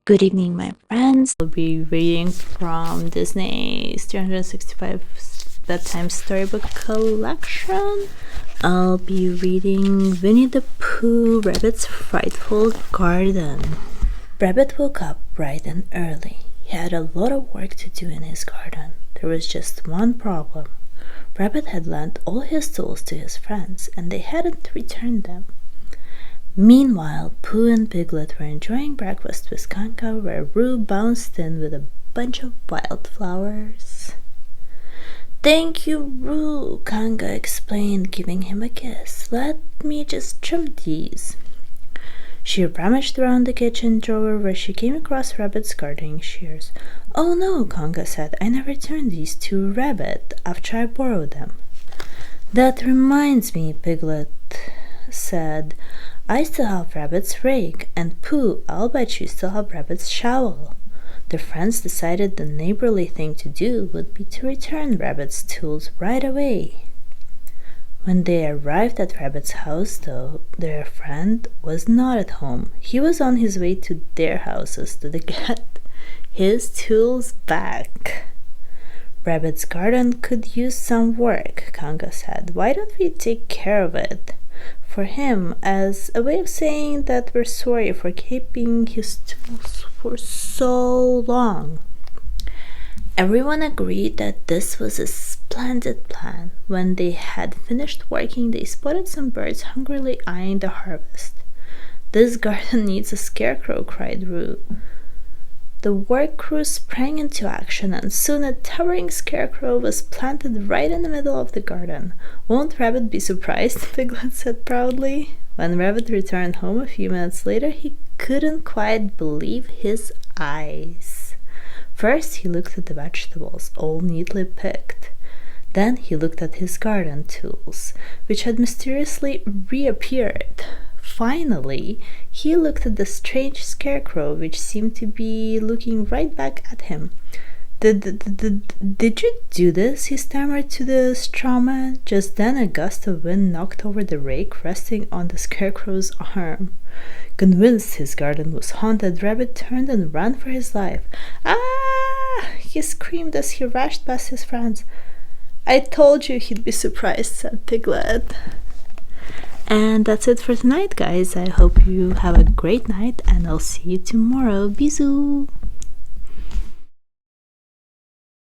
Good evening, my friends. I'll be reading from Disney's 365 Bedtime Storybook Collection. I'll be reading Winnie the Pooh, Rabbit's Frightful Garden. Rabbit woke up bright and early. He had a lot of work to do in his garden. There was just one problem. Rabbit had lent all his tools to his friends, and they hadn't returned them. Meanwhile, Pooh and Piglet were enjoying breakfast with Kanka, where Roo bounced in with a bunch of wildflowers. "Thank you, Roo," Kanka explained, giving him a kiss. "Let me just trim these." She rummaged around the kitchen drawer where she came across Rabbit's gardening shears. "Oh no," Kanka said, "I never returned these to Rabbit after I borrowed them." "That reminds me," Piglet said, "I still have Rabbit's rake, and Pooh, I'll bet you still have Rabbit's shovel." The friends decided the neighborly thing to do would be to return Rabbit's tools right away. When they arrived at Rabbit's house, though, their friend was not at home. He was on his way to their houses to get his tools back. "Rabbit's garden could use some work," Kanka said. "Why don't we take care of it for him as a way of saying that we're sorry for keeping his tools for so long?" Everyone agreed that this was a splendid plan. When they had finished working, they spotted some birds hungrily eyeing the harvest. "This garden needs a scarecrow," cried Roo. The work crew sprang into action, and soon a towering scarecrow was planted right in the middle of the garden. "Won't Rabbit be surprised?" Piglet said proudly. When Rabbit returned home a few minutes later, he couldn't quite believe his eyes. First, he looked at the vegetables, all neatly picked. Then he looked at his garden tools, which had mysteriously reappeared. Finally, he looked at the strange scarecrow, which seemed to be looking right back at him. Did you do this?" he stammered to the straw man. Just then a gust of wind knocked over the rake resting on the scarecrow's arm. Convinced his garden was haunted, Rabbit turned and ran for his life. "Ah!" he screamed as he rushed past his friends. "I told you he'd be surprised," said Piglet. And that's it for tonight, guys. I hope you have a great night, and I'll see you tomorrow. Bisous!